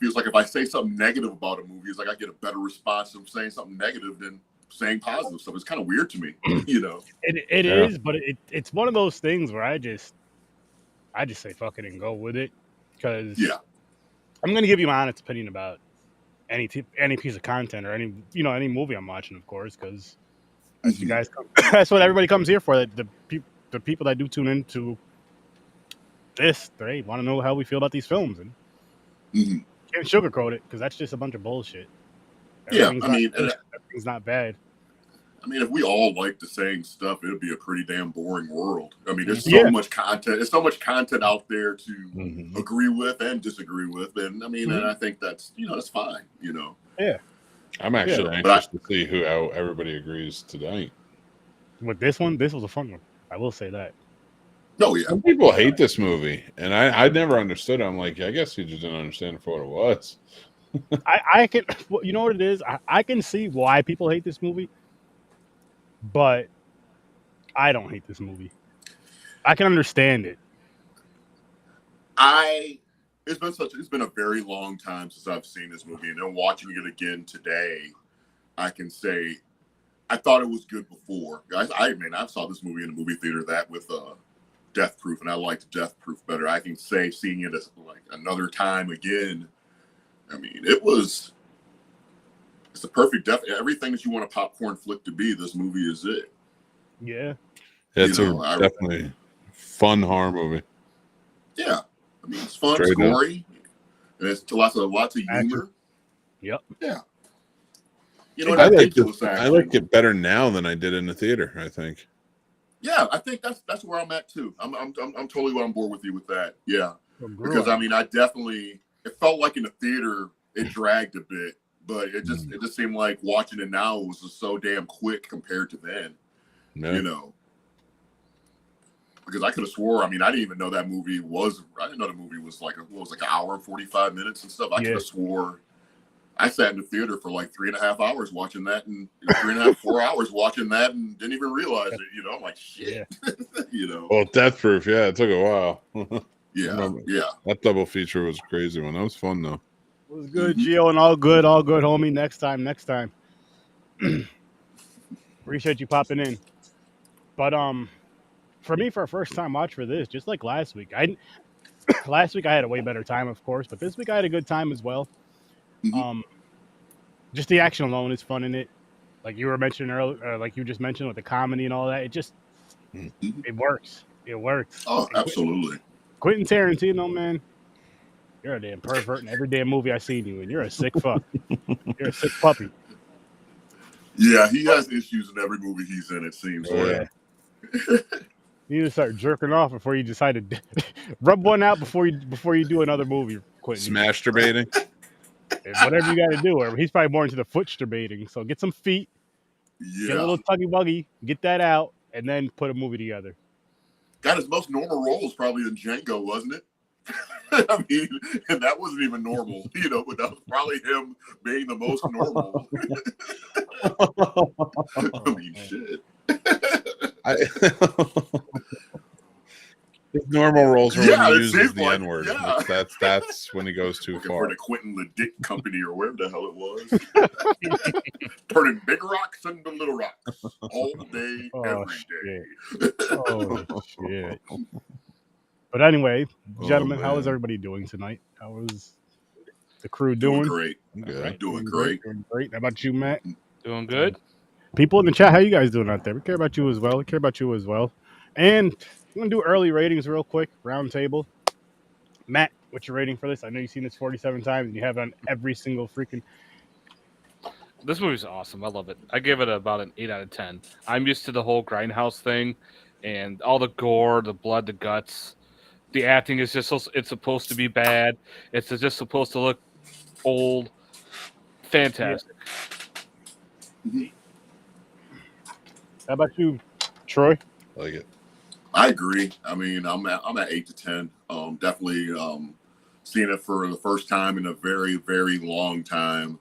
feels like if I say something negative about a movie, it's like I get a better response from saying something negative than saying positive stuff. It's kind of weird to me, you know. It is, but it's one of those things where I just say fuck it and go with it, because I'm gonna give you my honest opinion about any piece of content or any movie I'm watching, of course, because as you guys that's what everybody comes here for. The people that do tune into this, they want to know how we feel about these films, and can't sugarcoat it because that's just a bunch of bullshit. Everything's not bad. I mean, if we all like the same stuff, it would be a pretty damn boring world. I mean, there's so much content. There's so much content out there to agree with and disagree with, and I mean, and I think that's that's fine. Yeah. I'm actually anxious to see how everybody agrees tonight. With this one, this was a fun one. I will say that. No, yeah. Some people hate this movie, and I never understood it. I'm like, I guess you just didn't understand it for what it was. I can, you know what it is? I can see why people hate this movie, but I don't hate this movie. I can understand it. It's been a very long time since I've seen this movie, and then watching it again today, I can say I thought it was good before. I saw this movie in a movie theater with Death Proof, and I liked Death Proof better. I can say seeing it as like another time again. I mean, it's the perfect everything that you want a popcorn flick to be. This movie is it. Yeah. It's definitely fun horror movie. Yeah. I mean, it's fun, it's gory, and it's lots of humor. Yep. Yeah. I like it better now than I did in the theater, I think. Yeah, I think that's where I'm at too. I'm totally on board with you with that. Yeah. Because I mean, it felt like in the theater it dragged a bit, but it just seemed like watching it now was just so damn quick compared to then. Yeah. Because I could have swore, I didn't even know that movie was. I didn't know the movie was like an hour and 45 minutes and stuff. I could have swore I sat in the theater for like 3.5 hours watching that, and 3.5, 4 hours watching that, and didn't even realize it. I'm like, shit. Well, Death Proof, it took a while. Yeah. That double feature was a crazy one. That was fun though. It was good, Gio, and all good, homie. Next time. Appreciate you popping in. But for me, for a first time watch for this, just like last week, last week I had a way better time, of course, but this week I had a good time as well. Just the action alone is fun in it, like you were mentioning earlier, like you just mentioned with the comedy and all that. It just it works. Oh, absolutely. Quentin Tarantino, man, you're a damn pervert in every damn movie I've seen you in. You're a sick fuck. You're a sick puppy. Yeah, he has issues in every movie he's in, it seems like. You need to start jerking off before you decide to rub one out before you do another movie, Quentin. Masturbating. Whatever you got to do. Or he's probably more into the footsterbating. So get some feet, get a little tuggy buggy, get that out, and then put a movie together. God, his most normal role was probably in Django, wasn't it? I mean, and that wasn't even normal, but that was probably him being the most normal. I mean, shit. His normal roles are when he uses the N-word. Yeah. That's when he goes too far. For the Quentin the Dick Company or wherever the hell it was. Turning big rocks into little rocks all day, every day. Oh, shit. But anyway, gentlemen, how is everybody doing tonight? How is the crew doing? Great. Doing great. Doing great. How about you, Matt? Doing good. People in the chat, how you guys doing out there? We care about you as well. And I'm going to do early ratings real quick, round table. Matt, what's your rating for this? I know you've seen this 47 times, and you have it on every single freaking... This movie's awesome. I love it. I give it about an 8 out of 10. I'm used to the whole Grindhouse thing, and all the gore, the blood, the guts. The acting is just it's supposed to be bad. It's just supposed to look old. Fantastic. Yeah. How about you, Troy? I like it. I agree. I mean, I'm at 8 to 10. Definitely seeing it for the first time in a very, very long time.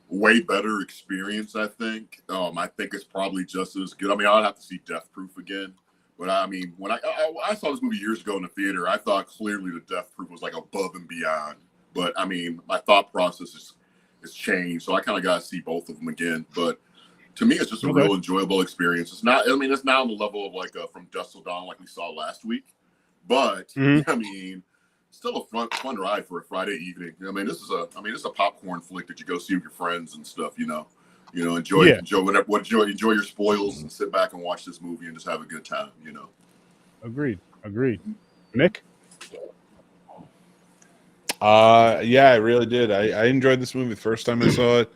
Way better experience, I think. I think it's probably just as good. I mean, I'll have to see Death Proof again. But I mean, when I saw this movie years ago in the theater, I thought clearly the Death Proof was like above and beyond But I mean, my thought process is changed, so I kind of got to see both of them again. But to me, it's just a real enjoyable experience. It's not. I mean, it's not on the level of like From Dusk Till Dawn, like we saw last week. But I mean, still a fun ride for a Friday evening. I mean, this is a popcorn flick that you go see with your friends and stuff. Enjoy your spoils and sit back and watch this movie and just have a good time. Agreed. Nick. Yeah, I really did. I enjoyed this movie the first time I saw it.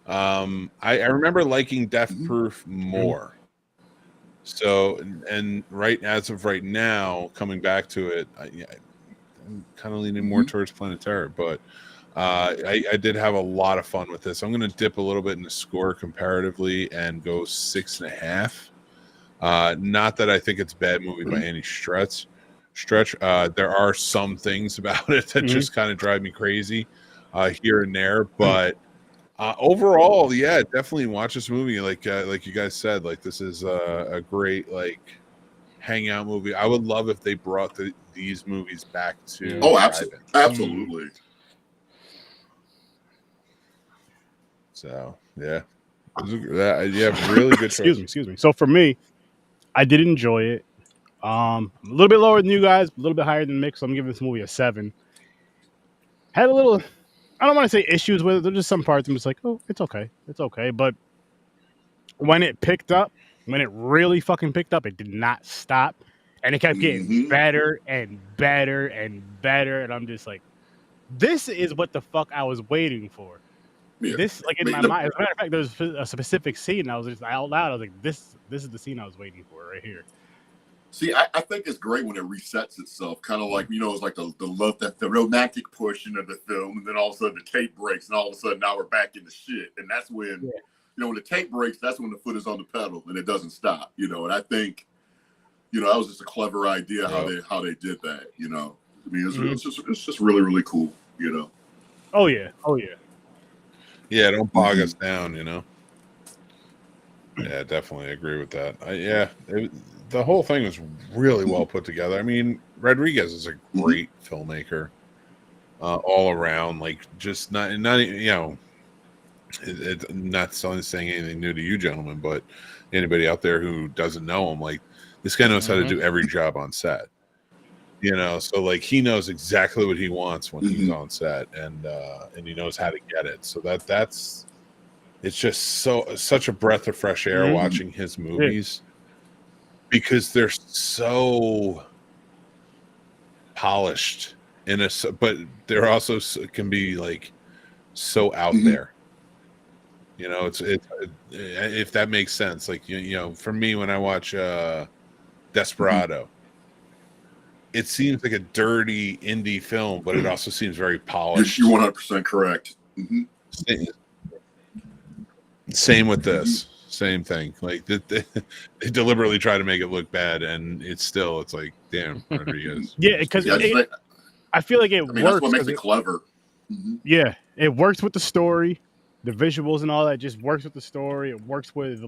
I remember liking Death Proof more. So, and as of right now, coming back to it, I'm kind of leaning more towards Planet Terror, but I did have a lot of fun with this. I'm going to dip a little bit in the score comparatively and go 6.5. Not that I think it's a bad movie by any stretch. There are some things about it that just kind of drive me crazy here and there, but overall, yeah, definitely watch this movie. Like you guys said, like this is a great hangout movie. I would love if they brought these movies back to. Oh, absolutely. So yeah, really good. Excuse me. So for me, I did enjoy it. A little bit lower than you guys, a little bit higher than Mick, so I'm giving this movie a 7. Had a little, I don't want to say issues with it. There's just some parts I'm just like, oh, it's okay. But when it really fucking picked up, it did not stop. And it kept getting better and better and better. And I'm just like, this is what the fuck I was waiting for. Yeah. This, in my mind, as a matter of fact, there's a specific scene. I was just out loud. I was like, this is the scene I was waiting for right here. See, I think it's great when it resets itself, kind of like, it's like the love, the romantic portion of the film, and then all of a sudden the tape breaks, and all of a sudden now we're back in the shit. And that's when, when the tape breaks, that's when the foot is on the pedal and it doesn't stop, and I think, that was just a clever idea how they did that, I mean, it's just really, really cool, Oh, yeah. Yeah, don't bog us down, Yeah, definitely agree with that. The whole thing was really well put together. I mean, Rodriguez is a great filmmaker all around. Just not not saying anything new to you gentlemen, but anybody out there who doesn't know him, this guy knows how to do every job on set. So he knows exactly what he wants when he's on set, and he knows how to get it. So it's just such a breath of fresh air watching his movies. Because they're so polished but they're also can be so out there. It's if that makes sense. For me, when I watch Desperado, it seems like a dirty indie film, but it also seems very polished. You're 100% correct. Same with this. Same thing. They deliberately try to make it look bad, and it's like, damn, Rodriguez. Yeah, because I feel like it works. That's what makes it clever. Yeah, it works with the story, the visuals and all that. Just works with the story. It works with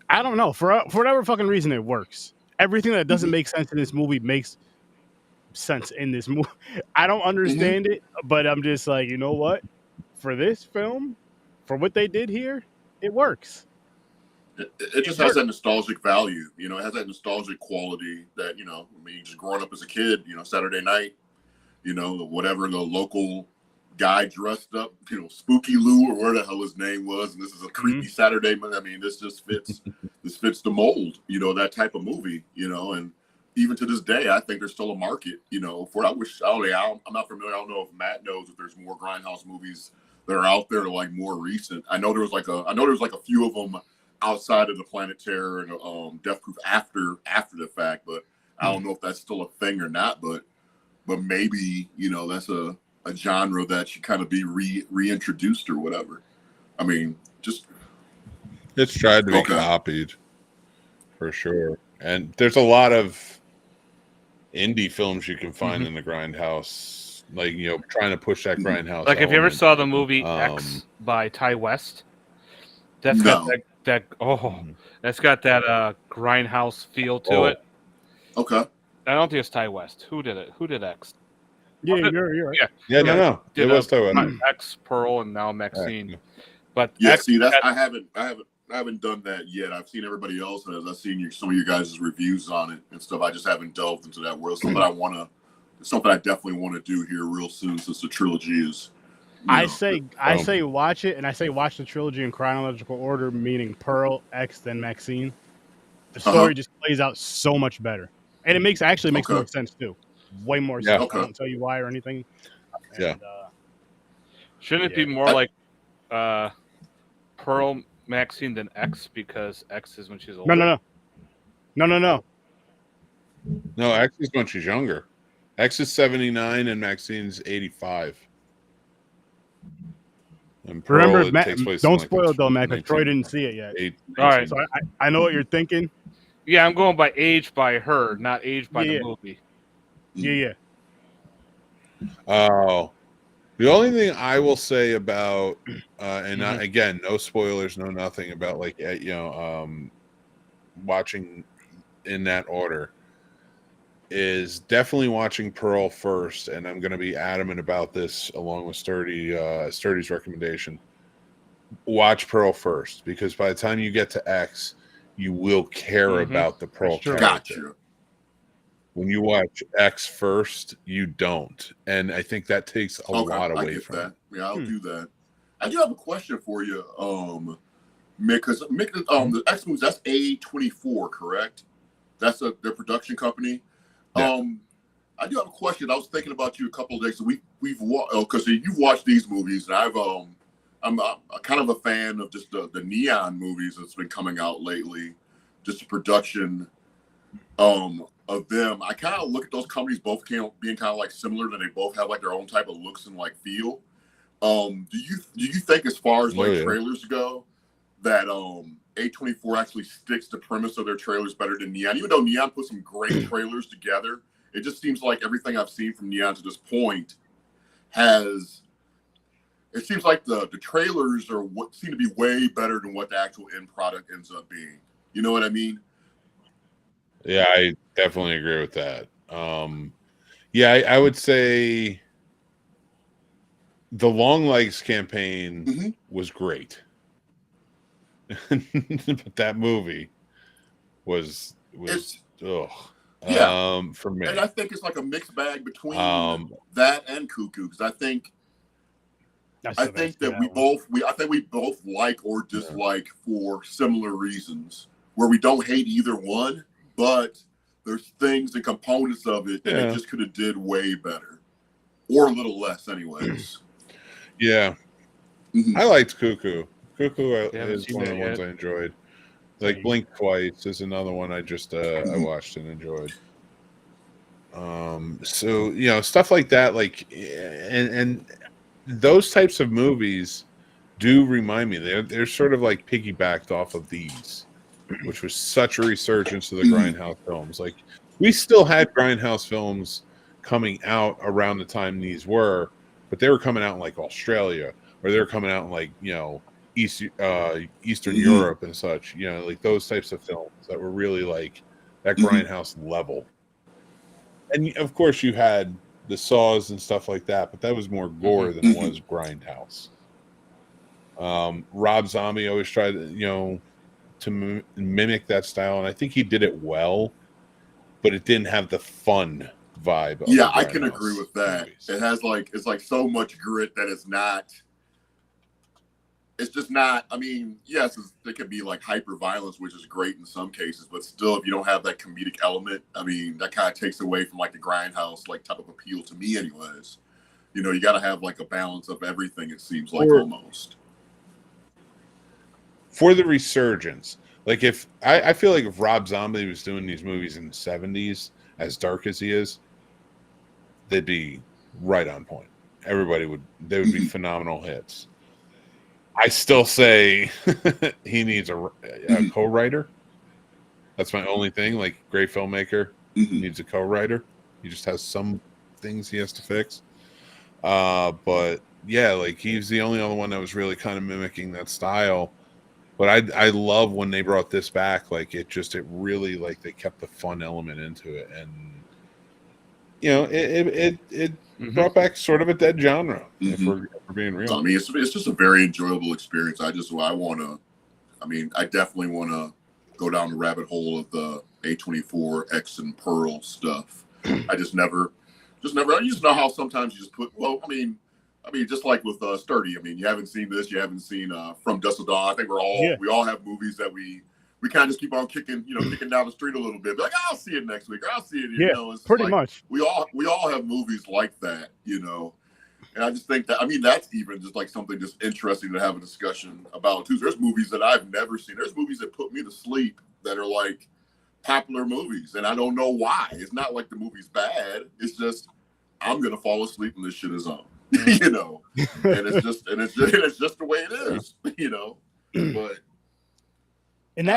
I don't know, for whatever fucking reason, it works. Everything that doesn't make sense in this movie makes sense in this movie. I don't understand it, but I'm just like, you know what? For this film, for what they did here, it works. It just has that nostalgic value, it has that nostalgic quality that, just growing up as a kid, Saturday night, whatever the local guy dressed up, Spooky Lou or where the hell his name was, and this is a creepy Saturday, but I mean, this just fits, the mold, that type of movie, and even to this day, I think there's still a market, for it. I'm not familiar. I don't know if Matt knows if there's more Grindhouse movies that are out there more recent. I know there was a few of them outside of the Planet Terror and Death Proof after the fact, but I don't know if that's still a thing or not. But maybe that's a genre that should kind of be reintroduced or whatever. I mean, it's tried to be copied for sure. And there's a lot of indie films you can find in the Grindhouse. Trying to push that Grindhouse. If you ever saw the movie X by Ty West, that's got that's got that Grindhouse feel to it. Okay. I don't think it's Ty West. Who did it? Who did X? Yeah, you're right. Yeah, no. It Did was Toa. X Pearl and now Maxine. Yeah. But Yeah, X, see, I haven't done that yet. I've seen everybody else, and I've seen some of your guys' reviews on it and stuff. I just haven't delved into that world. Something I definitely want to do here real soon, since the trilogy is. I say watch it, and I say watch the trilogy in chronological order, meaning Pearl, X, then Maxine. The story just plays out so much better, and it makes more sense too. Way more sense. Okay. I won't tell you why or anything. And, shouldn't it be more like Pearl, Maxine than X, because X is when she's older? No. No, X is when she's younger. X is 79 and Maxine's 85. And Pearl, remember, takes place don't in spoil it though, Mac, because Troy didn't see it yet. All right. So I know what you're thinking. Yeah, I'm going by age by her, not age by the movie. Yeah. Oh. The only thing I will say about, and again, no spoilers, no nothing about watching in that order, is definitely watching Pearl first, and I'm going to be adamant about this along with Sturdy's recommendation. Watch Pearl first, because by the time you get to X, you will care about the Pearl character. Gotcha. When you watch X first, you don't, and I think that takes a lot away from that. it. Yeah, I'll do that. I do have a question for you, Mick, because the X movies, that's A24, correct? That's their production company. Yeah. I do have a question. I was thinking about you a couple of days. We've watched, because you've watched these movies, and I'm kind of a fan of just the Neon movies that's been coming out lately. Just the production of them. I kind of look at those companies both being kind of like similar, that they both have like their own type of looks and like feel. Do you think, as far as trailers go, that A24 actually sticks to premise of their trailers better than Neon? Even though Neon put some great trailers together, it just seems like everything I've seen from Neon to this point it seems like the trailers are what seem to be way better than what the actual end product ends up being. You know what I mean? Yeah, I definitely agree with that. I would say the Long Legs campaign was great. But that movie was for me. And I think it's like a mixed bag between that and Cuckoo, because I think that we both like or dislike for similar reasons, where we don't hate either one, but there's things and components of it that they just could have did way better, or a little less anyways. Yeah. I liked Cuckoo. Cuckoo is one of the ones I enjoyed. Like Blink Twice is another one I just I watched and enjoyed. So stuff like that, like and those types of movies do remind me. They're sort of like piggybacked off of these, which was such a resurgence of the Grindhouse films. Like, we still had Grindhouse films coming out around the time these were, but they were coming out in like Australia, or they were coming out in like Eastern Europe and such. Like those types of films that were really like that Grindhouse level. And of course, you had the Saws and stuff like that, but that was more gore than it was Grindhouse. Rob Zombie always tried to mimic that style, and I think he did it well, but it didn't have the fun vibe. Yeah, I can agree with that. Movies. It has it's like so much grit that it's just not. I mean, yes, it could be like hyper violence, which is great in some cases, but still, if you don't have that comedic element, I mean, that kind of takes away from like the Grindhouse like type of appeal to me, anyways. You got to have like a balance of everything. It seems like almost for the resurgence. Like, if I feel like if Rob Zombie was doing these movies in the 70s, as dark as he is, they'd be right on point. They would be phenomenal hits. I still say he needs a co-writer. That's my only thing. Like, great filmmaker needs a co-writer. He just has some things he has to fix. But yeah, like, he's the only other one that was really kind of mimicking that style. But I love when they brought this back. Like, it really, like, they kept the fun element into it, and you know, it brought back sort of a dead genre. If we're being real, I mean, it's just a very enjoyable experience. I definitely want to go down the rabbit hole of the A24 X and Pearl stuff. I just never. I just know how sometimes you just put. Well, I mean, just like with Sturdy. I mean, you haven't seen this. You haven't seen From Dusk Till Dawn. I think we all have movies that we kind of just keep on kicking down the street a little bit. Like, I'll see it next week, or I'll see it. It's pretty like, much. We all have movies like that, And I just think that, that's even just like something just interesting to have a discussion about too. There's movies that I've never seen. There's movies that put me to sleep that are like popular movies, and I don't know why. It's not like the movie's bad. It's just I'm gonna fall asleep when this shit is on, and it's just the way it is, But and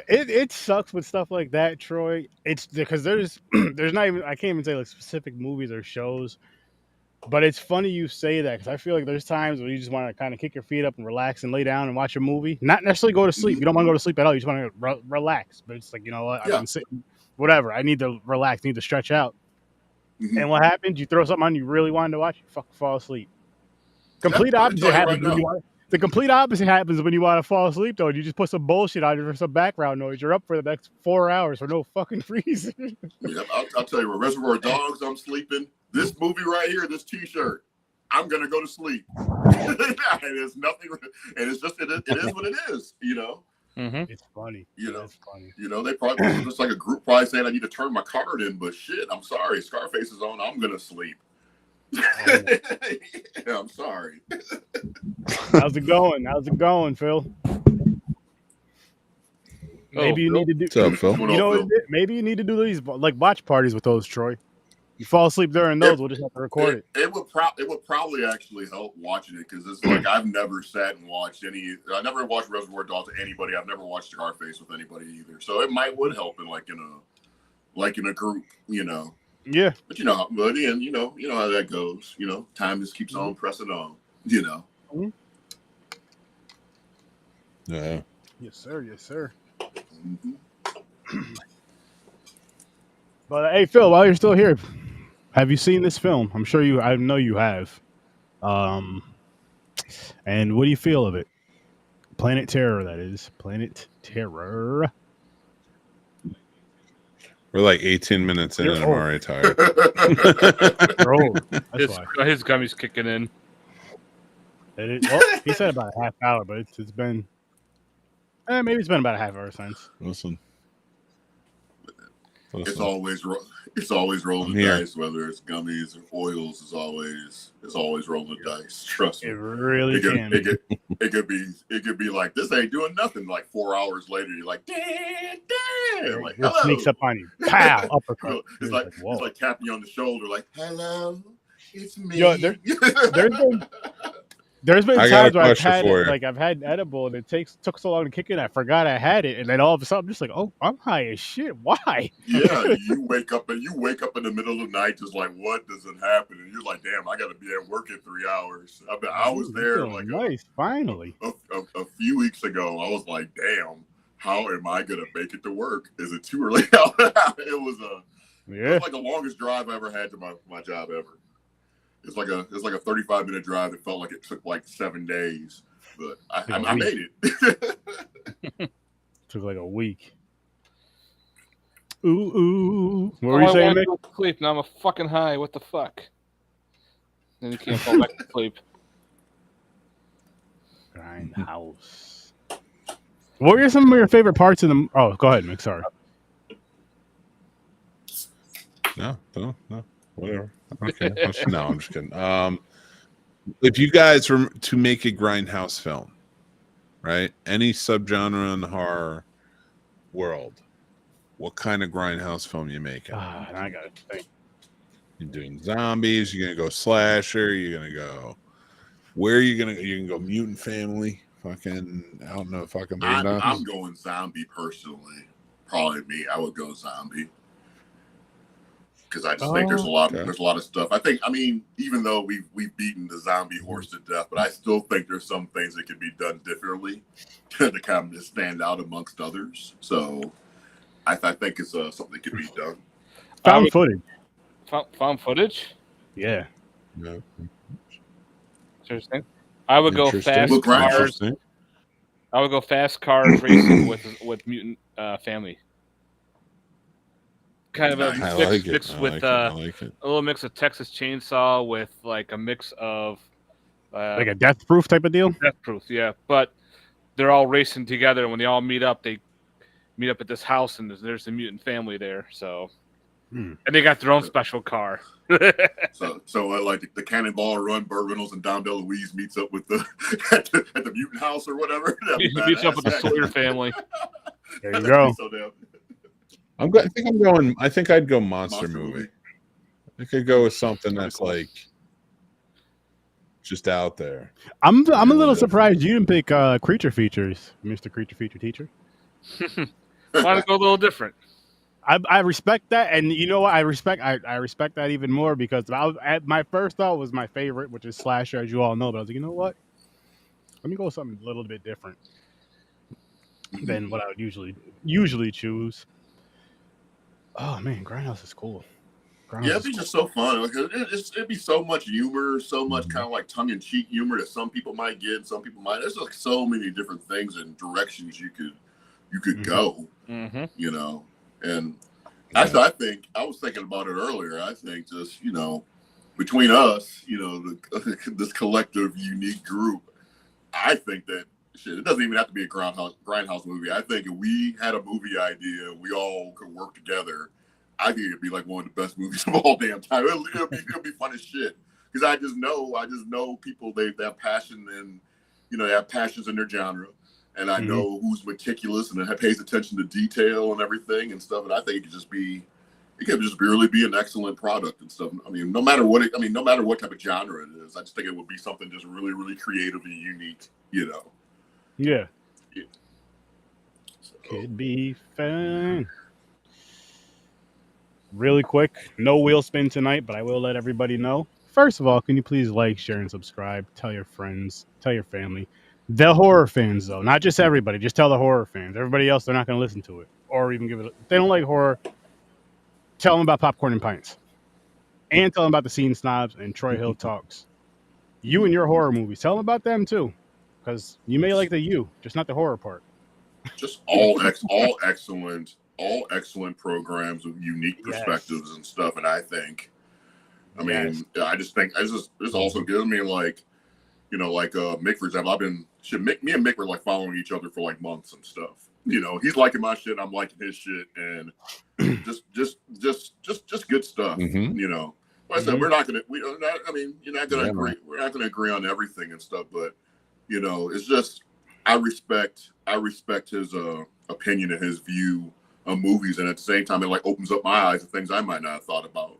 it sucks with stuff like that, Troy. It's because there's not even, I can't even say like specific movies or shows. But it's funny you say that because I feel like there's times where you just want to kind of kick your feet up and relax and lay down and watch a movie. Not necessarily go to sleep. You don't want to go to sleep at all. You just want to relax. But it's like, you know what? I've been sitting, whatever. I need to relax. Need to stretch out. And what happens? You throw something on you really wanted to watch. You fucking fall asleep. Complete opposite happens when you want. The complete opposite happens when you want to fall asleep, though. You just put some bullshit on for some background noise. You're up for the next 4 hours for no fucking reason. I'll tell you what. Reservoir Dogs. I'm sleeping. This movie right here, this T-shirt, I'm gonna go to sleep. And it's nothing, and it's just it is what it is, It's funny. It's funny. They probably just like a group probably saying I need to turn my card in, but shit, I'm sorry, Scarface is on. I'm gonna sleep. I'm sorry. How's it going, Phil? Maybe you need to do. What's up, Phil? Maybe you need to do these like watch parties with those, Troy. You fall asleep during those, we'll just have to record it. It would probably actually help watching it because it's like I've never sat and watched I never watched Reservoir Dogs to anybody. I've never watched Scarface with anybody either. So it would help in in a group, Yeah. But in the end, you know how that goes. Time just keeps on pressing on. Mm-hmm. Yeah. Yes, sir. Yes, sir. Mm-hmm. But hey, Phil, while you're still here, have you seen this film? I'm sure I know you have. And what do you feel of it? Planet Terror, that is. Planet Terror. We're like 18 minutes in and I'm already tired. His gummy's kicking in. He said about a half hour, but it's been... maybe it's been about a half hour since. Listen. It's always rolling the dice, whether it's gummies or oils. It's always rolling the dice. Trust me. It really can. It could be like this ain't doing nothing. Like 4 hours later, you're like, damn. Like, it sneaks up on you. Pow, uppercut. It's like tapping you on the shoulder, like, hello, it's me. Yo, there's been times where I've had edible and it took so long to kick in, I forgot I had it, and then all of a sudden I'm just like, oh, I'm high as shit. Why? Yeah, you wake up in the middle of the night, just like, what doesn't happen? And you're like, damn, I got to be at work in 3 hours. I was there like finally a few weeks ago. I was like, damn, how am I gonna make it to work? Is it too early? It was like the longest drive I ever had to my job ever. It's like a 35-minute drive. It felt like it took like 7 days, but I made it. Took like a week. Ooh. What were you saying, Nick? I sleep now. I'm a fucking high. What the fuck? Then you can't fall back to sleep. Grindhouse. What were some of your favorite parts of the? Oh, go ahead, Mick. Sorry. No, whatever. Okay. No, I'm just kidding. If you guys were to make a Grindhouse film, right? Any subgenre in the horror world, what kind of Grindhouse film you making? I got it. You're doing zombies. You're gonna go slasher. You're gonna go. Where are you gonna? You can go mutant family. Fucking, I don't know. Fucking. I'm going zombie personally. Probably me. I would go zombie. Because I just think there's a lot of stuff. Even though we've beaten the zombie horse to death, but I still think there's some things that can be done differently to kind of stand out amongst others. So I think it's something that can be done. Found footage. Found footage. Yeah. No. Interesting. I would go fast Look, Grindhouse. cars. Interesting. I would go fast cars racing with mutant family. Kind of Nice. a I mix, like it. mix I with like it. I like it. a little mix of Texas Chainsaw with like a mix of Like a death proof type of deal? Death Proof, yeah. But they're all racing together, and when they all meet up, they meet up at this house, and there's a mutant family there. So, and they got their own special car. So like the Cannonball Run, Burt Reynolds and Dom DeLuise meets up with the at the mutant house or whatever. He meets up with the Sawyer family. There you go. I think I'd go monster movie. I could go with something that's like just out there. I'm a little surprised you didn't pick creature features, Mr. Creature Feature Teacher. Want to go a little different. I respect that, and you know what? I respect that even more because my first thought was my favorite, which is slasher, as you all know. But I was like, you know what? Let me go with something a little bit different than what I would usually choose. Oh man, Grindhouse is cool. It'd be just so fun. Like, it'd be so much humor, so much kind of like tongue-in-cheek humor that some people might get, and some people might. There's like so many different things and directions you could go. You know, and actually, I was thinking about it earlier. I think just between us, this collective unique group, I think that it doesn't even have to be a Grindhouse movie. I think if we had a movie idea, we all could work together. I think it'd be like one of the best movies of all damn time. It'll be fun as shit because I just know people they have passion and they have passions in their genre, and I know who's meticulous and pays attention to detail and everything and stuff. And I think it could just really be an excellent product and stuff. I mean, no matter what type of genre it is, I just think it would be something just really, really creative and unique. Yeah. So, Could be fun. Really quick, no wheel spin tonight, but I will let everybody know. First of all, can you please like, share, and subscribe? Tell your friends, tell your family. The horror fans, though, not just everybody. Just tell the horror fans. Everybody else, they're not going to listen to it or even give it. If they don't like horror, tell them about Popcorn and Pints. And tell them about the Scene Snobs and Troy Hill Talks. You and your horror movies. Tell them about them, too. Because you may like just not the horror part. Just all excellent programs with unique perspectives and stuff. And I think, I just think this also gives me like Mick, for example. Me and Mick were like following each other for like months and stuff. He's liking my shit, I'm liking his shit, and just good stuff. Like I said, you're not gonna agree. We're not gonna agree on everything and stuff, but it's just I respect his opinion and his view of movies, and at the same time, it like opens up my eyes to things I might not have thought about.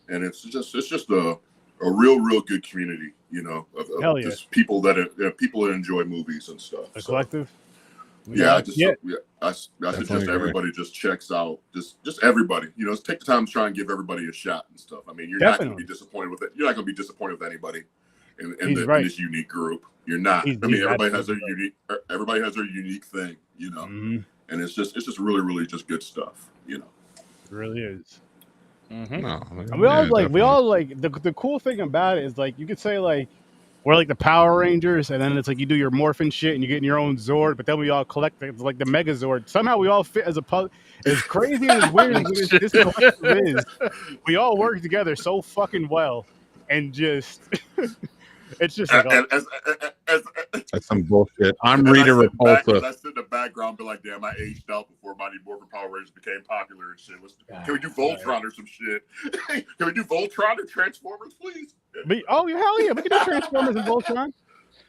And it's just a real good community. Of just people that enjoy movies and stuff. The collective. I suggest everybody just checks out just everybody. Take the time to try and give everybody a shot and stuff. I mean, you're not going to be disappointed with it. You're not going to be disappointed with anybody in this unique group. You're not. Everybody has their unique thing. And it's just really just good stuff. It really is. No, we all like the cool thing about it is like you could say like we're like the Power Rangers, and then it's like you do your morphin shit and you get in your own Zord, but then we all collect like the Megazord. Somehow we all fit as a puzzle. As crazy and as weird as this collective is, we all work together so fucking well, and just it's just like that's some bullshit. I'm Rita Repulsa. I sit in the background, be like, damn, I aged out before Mighty Morphin Power Rangers became popular and shit. Can we do Voltron or some shit? Can we do Voltron or Transformers, please? Hell yeah, we can do Transformers and Voltron.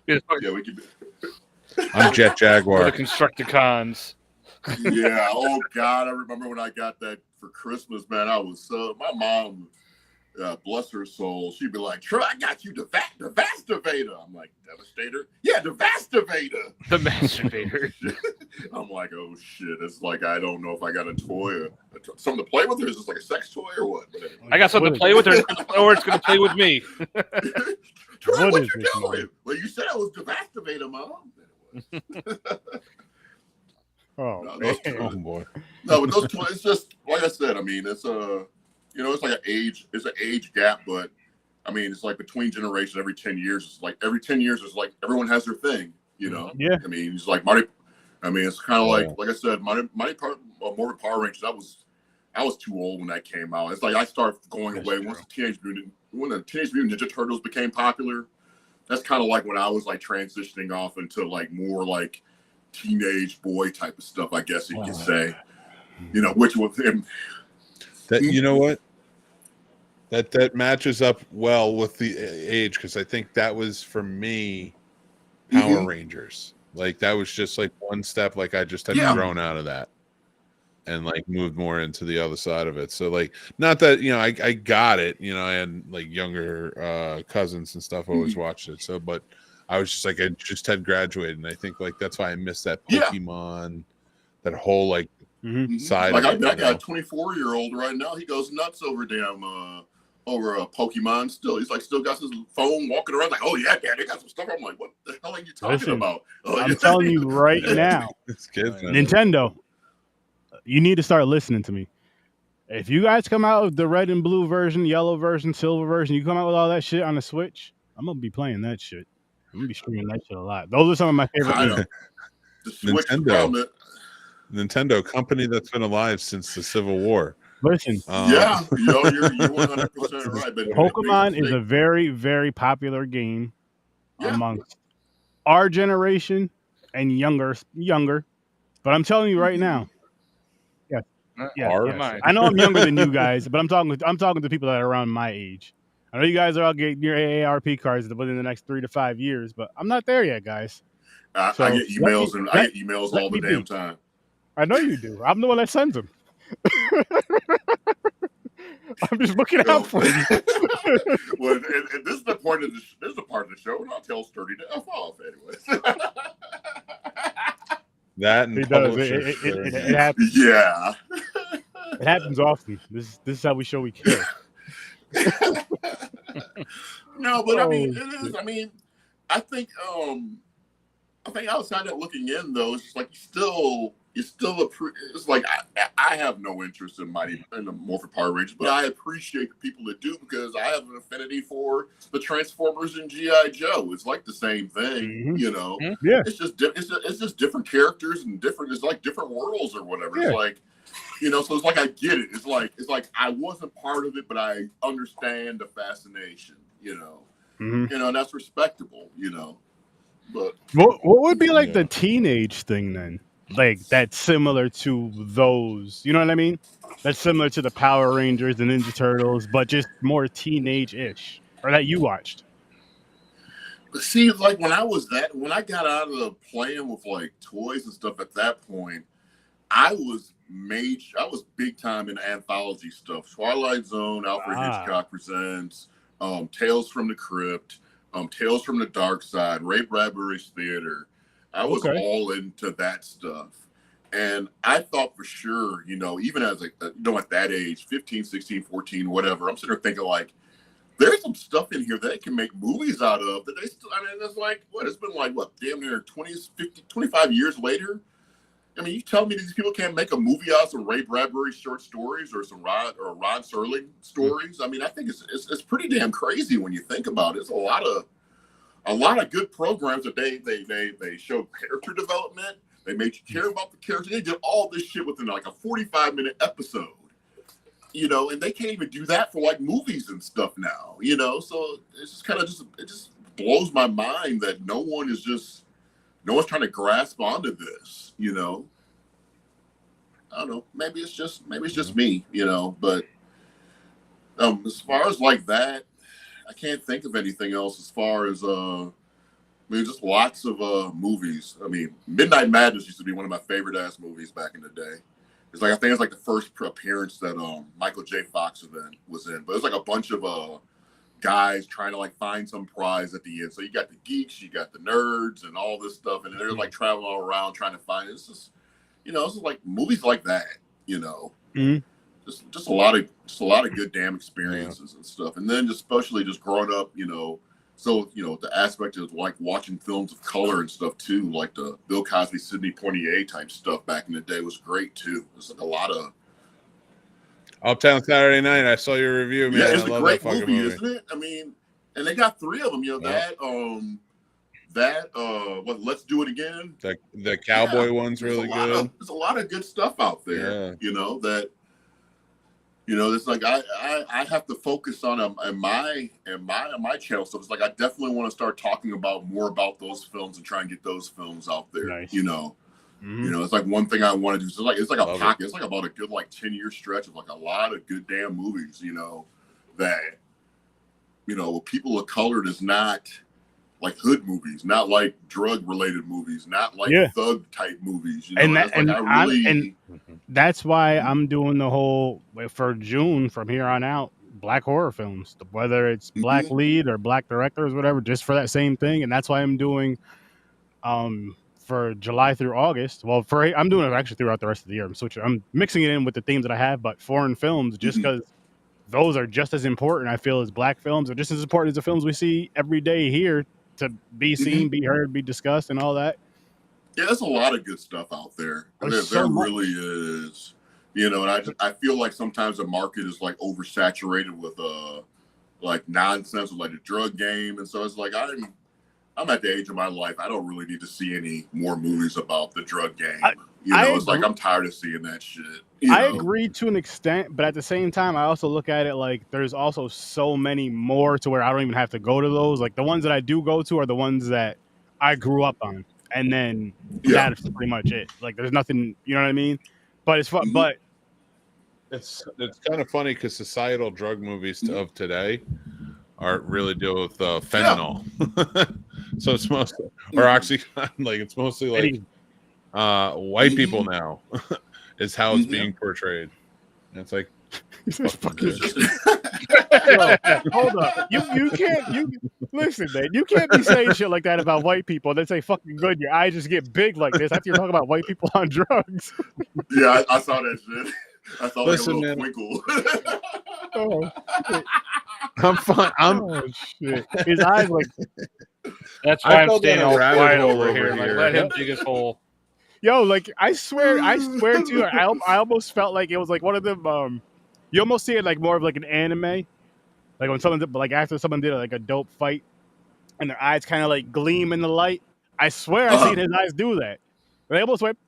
Yeah, we can. I'm Jet Jaguar. The Constructicons. Yeah. Oh God, I remember when I got that for Christmas, man. I was my mom. Bless her soul. She'd be like, Troy, I got you the Devastator. I'm like, Devastator? Yeah, Devastator. The Masturbator. I'm like, oh shit. It's like, I don't know if I got a toy or something to play with, or is this like a sex toy or what? But anyway. I got something to play with, or it's going to play with me. Troy, what you doing? Well, you said I was Devastator, Mom. Oh boy. No, but those toys, it's just, like I said, I mean, it's it's like an age gap, but I mean, it's like between generations. Every 10 years, it's like everyone has their thing. Yeah. I mean, it's like Marty. I mean, it's kind of like I said, Morbid Power Rangers. I was too old when that came out. It's like I started going away once when the Teenage Mutant Ninja Turtles became popular. That's kind of like when I was like transitioning off into like more like teenage boy type of stuff, I guess you could say. Which was him. That you know what? That matches up well with the age, because I think that was for me Power Rangers. Like that was just like one step, like I just had grown out of that and like moved more into the other side of it. So like, not that I got it. I had like younger cousins and stuff always watched it. So, but I was just like, I just had graduated, and I think like that's why I missed that Pokemon, that whole like side. Like of it, I got a 24-year-old right now. He goes nuts over Pokemon still. He's like still got his phone walking around like, oh yeah, Dad, they got some stuff. I'm like, what the hell are you talking about? I'm telling you right now, Nintendo, you need to start listening to me. If you guys come out with the red and blue version, yellow version, silver version, you come out with all that shit on the Switch, I'm gonna be playing that shit. I'm gonna be streaming that shit a lot. Those are some of my favorite. The Switch Nintendo, company that's been alive since the Civil War. Listen, you're 100% right. But Pokemon is a very, very popular game amongst our generation and younger. But I'm telling you right now, I know I'm younger than you guys, but I'm talking to people that are around my age. I know you guys are all getting your AARP cards within the next 3 to 5 years, but I'm not there yet, guys. I get emails all the damn time. I know you do. I'm the one that sends them. I'm just looking out for you. Well, and this is the part of the show, and I'll tell Sturdy to F off anyways. That and it happens. Yeah, it happens often. This is how we show we care. No, but I mean, it is. I mean, I think outside of looking in though, it's like it's like I have no interest in the Morphin Power Rangers, but I appreciate the people that do, because I have an affinity for the Transformers and G.I. Joe. It's like the same thing, Yeah. It's just different characters and it's like different worlds or whatever. Yeah. It's like, so it's like I get it. It's like I wasn't part of it, but I understand the fascination, and that's respectable, But what would be like the teenage thing then? Like that's similar to those, you know what I mean? That's similar to the Power Rangers and Ninja Turtles, but just more teenage-ish, or that you watched. See, like when I got out of the playing with like toys and stuff at that point, I was big time in anthology stuff. Twilight Zone, Alfred Hitchcock Presents, Tales from the Crypt, Tales from the Dark Side, Ray Bradbury's Theater. I was all into that stuff. And I thought for sure, even as at that age, 15, 16, 14, whatever, I'm sitting there thinking like, there's some stuff in here that they can make movies out of that they still, it's like, it's been like, damn near 20, 50, 25 years later. I mean, you tell me these people can't make a movie out of some Ray Bradbury short stories or some Rod Serling stories. I mean, I think it's pretty damn crazy when you think about it. It's a lot of good programs that they show character development. They made you care about the character. They did all this shit within like a 45-minute episode, and they can't even do that for like movies and stuff now, So it's just kind of it just blows my mind that no one's trying to grasp onto this, I don't know. Maybe it's just me, But as far as like that, I can't think of anything else as far as just lots of movies. I mean, Midnight Madness used to be one of my favorite ass movies back in the day. It's like I think it's like the first appearance that Michael J. Fox was in. But it's like a bunch of guys trying to like find some prize at the end. So you got the geeks, you got the nerds, and all this stuff, and they're like traveling all around trying to find it. It's just, it's like movies like that, Just a lot of good damn experiences and stuff. And then especially just growing up, so the aspect of like watching films of color and stuff too, like the Bill Cosby, Sidney Poitier type stuff back in the day was great too. There's like a lot of Uptown Saturday Night. I saw your review, man. Yeah, it's I a love great that fucking movie, isn't it? I mean, and they got 3 of them. You know what? Let's Do It Again. The cowboy one's really good. There's a lot of good stuff out there. Yeah. You know that. You know, it's like I have to focus on my channel. So it's like I definitely want to start talking more about those films and try and get those films out there. Nice. You know. Mm-hmm. You know, it's like one thing I want to do. It's like a Love pocket. It's like about a good 10-year stretch of like a lot of good damn movies. You know, that people of color is not like hood movies, not like drug related movies, not like thug type movies. You know, and that's why I'm doing the whole for June from here on out black horror films, whether it's black lead or black directors, whatever, just for that same thing. And that's why I'm doing for July through August. Well, I'm doing it actually throughout the rest of the year. I'm mixing it in with the themes that I have, but foreign films, just because those are just as important, I feel, as black films, are just as important as the films we see every day here to be seen, be heard, be discussed, and all that. Yeah, there's a lot of good stuff out there. There really is. You know, and I feel like sometimes the market is like oversaturated with like nonsense, with like the drug game, and so it's like I'm at the age of my life. I don't really need to see any more movies about the drug game. It's like I'm tired of seeing that shit. I agree to an extent, but at the same time, I also look at it like there's also so many more to where I don't even have to go to those. Like the ones that I do go to are the ones that I grew up on, and then that's pretty much it. Like there's nothing, you know what I mean? But it's fun. But it's kind of funny because societal drug movies of today really deal with fentanyl. So it's mostly or oxycontin. Like it's mostly like white people now is how it's being portrayed. And it's like hold up. You can't listen, man. You can't be saying shit like that about white people and then say fucking good. Your eyes just get big like this after you're talking about white people on drugs. Yeah, I saw that shit. I saw like a little twinkle. I'm fine. Oh shit. His eyes like. That's why I'm staying all quiet over here. Like, let him dig his hole. Yo, like I swear to you, I almost felt like it was like one of them. You almost see it like more of like an anime, like when someone like after someone did like a dope fight, and their eyes kind of like gleam in the light. I swear I seen his eyes do that. They almost went.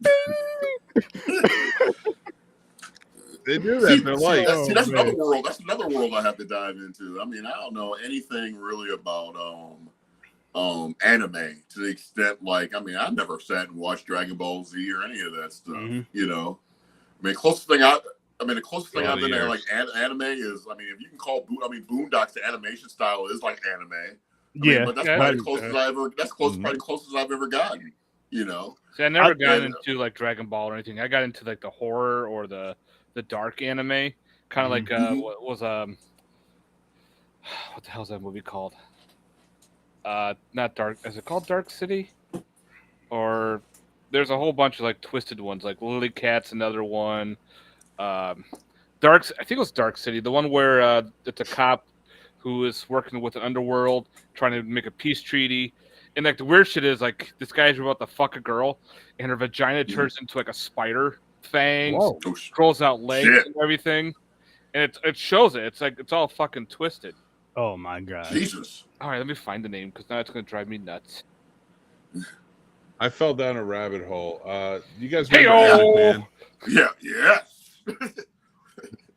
They do that. They're like, that's another world. That's another world I have to dive into. I mean, I don't know anything really about anime to the extent like, I mean, I never sat and watched Dragon Ball Z or any of that stuff. You know, I mean, the closest thing I've been there like anime is, I mean, if you can call Boondocks the animation style is like anime. I mean, but that's probably the closest probably the closest I've ever gotten. You know, see, I never got into like Dragon Ball or anything. I got into like the horror or the dark anime, kind of like what was what the hell's that movie called? Not Dark. Is it called Dark City? Or there's a whole bunch of like twisted ones, like Lily Cat's another one. I think it was Dark City, the one where it's a cop who is working with an underworld trying to make a peace treaty. And like the weird shit is like this guy's about to fuck a girl, and her vagina turns into like a spider. Fangs, grows out legs and everything, and it shows it. It's like it's all fucking twisted. Oh my god, Jesus! All right, let me find the name because now it's gonna drive me nuts. I fell down a rabbit hole. You guys remember Ed McMahon? Yeah, yes.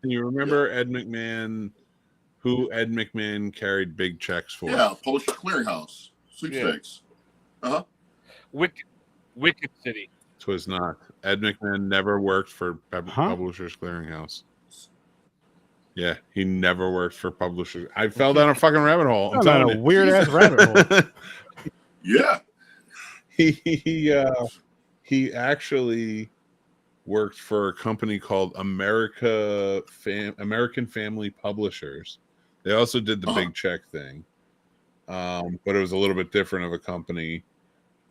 Can you remember Ed McMahon? Who Ed McMahon carried big checks for? Yeah, Publisher Clearinghouse, sweepstakes. Wicked City. Was not. Ed McMahon never worked for Publishers Clearinghouse. Yeah, he never worked for Publishers. I fell down a fucking rabbit hole. I'm telling you, a weird ass rabbit hole. Yeah, he actually worked for a company called American Family Publishers. They also did the big check thing, but it was a little bit different of a company.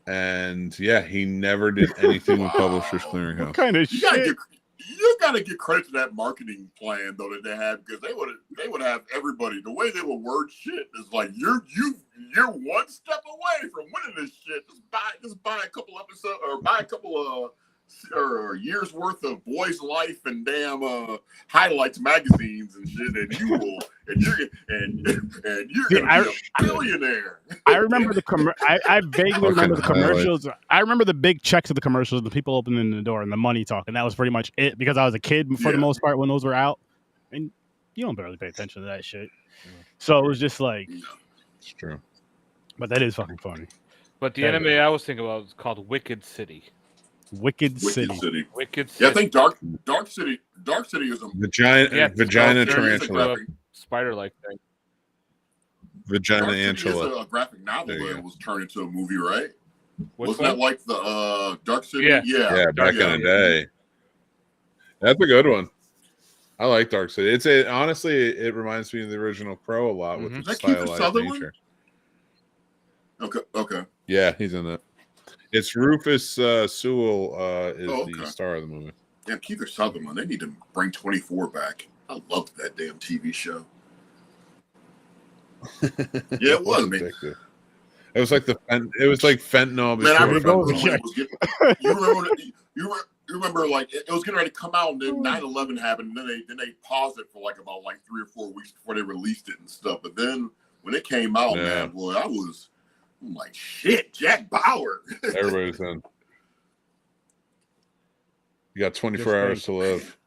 And yeah, he never did anything with Publishers Clearinghouse. What kind of shit? You gotta give credit to that marketing plan though that they had, because they would have everybody. The way they would word shit is like you're one step away from winning this shit. Just buy a couple episodes or buy a couple of or years worth of Boys Life and damn highlights magazines and shit, and you're gonna be a billionaire. I remember I vaguely remember the commercials. I remember the big checks of the commercials, the people opening the door and the money talk, and that was pretty much it because I was a kid for the most part when those were out, and you don't barely pay attention to that shit. So it was just like, it's true. But that is fucking funny. But the anime I was thinking about was called Wicked City. Wicked City. Wicked City. Yeah, I think Dark City is a vagina tarantula. Spider-like thing. Vagina Antula is a graphic novel that was turned into a movie, right? Wasn't that like the Dark City? Yeah, back in the day. That's a good one. I like Dark City. Honestly, it reminds me of the original Crow a lot with the stylized nature. Okay. Yeah, he's in it. It's Rufus Sewell is the star of the movie. Yeah, Kiefer Sutherland. They need to bring 24 back. I loved that damn TV show. Yeah, it was. Addictive. It was like fentanyl. Man, I remember you remember like it was getting ready to come out, and then 9/11 happened, and then they paused it for like 3 or 4 weeks before they released it and stuff. But then when it came out, man, boy, I'm like, shit, Jack Bauer. Everybody's in. You got 24 hours to live.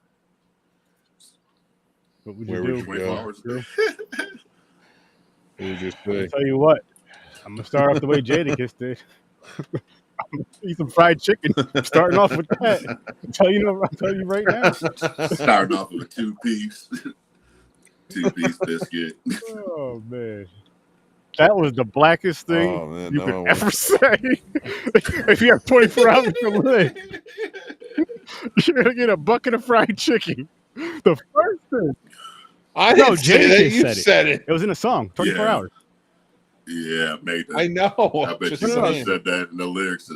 What would you do? 24 hours. I'll tell you what. I'm going to start off the way Jadakiss did. I'm going to eat some fried chicken. I'm starting off with that. I'll tell you right now. Starting off with a two-piece biscuit. Oh, man. That was the blackest thing you could ever say. If you have 24 hours to live, you're going to get a bucket of fried chicken. The first thing. Jadakiss said it. It was in a song, 24 hours. Yeah, made that. I know. I bet you somebody said that in the lyrics.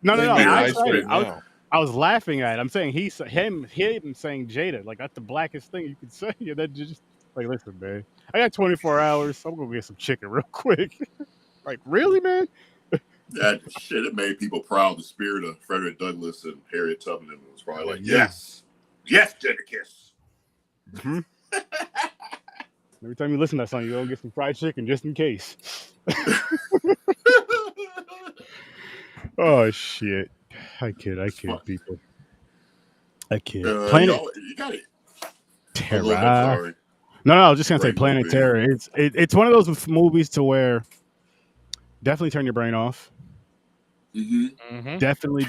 No. I was laughing at it. I'm saying him saying Jada. Like, that's the blackest thing you could say. And then just like, listen, man. I got 24 hours. So I'm going to get some chicken real quick. Like, really, man? That shit, it made people proud. The spirit of Frederick Douglass and Harriet Tubman was probably like, yes, Jadakiss. Mm-hmm. Every time you listen to that song, you go get some fried chicken just in case. Oh, shit. I kid people. I kid. Planet Terror. No, I was just gonna say Planet Terror. It's one of those movies to where definitely turn your brain off. Mm-hmm. Definitely.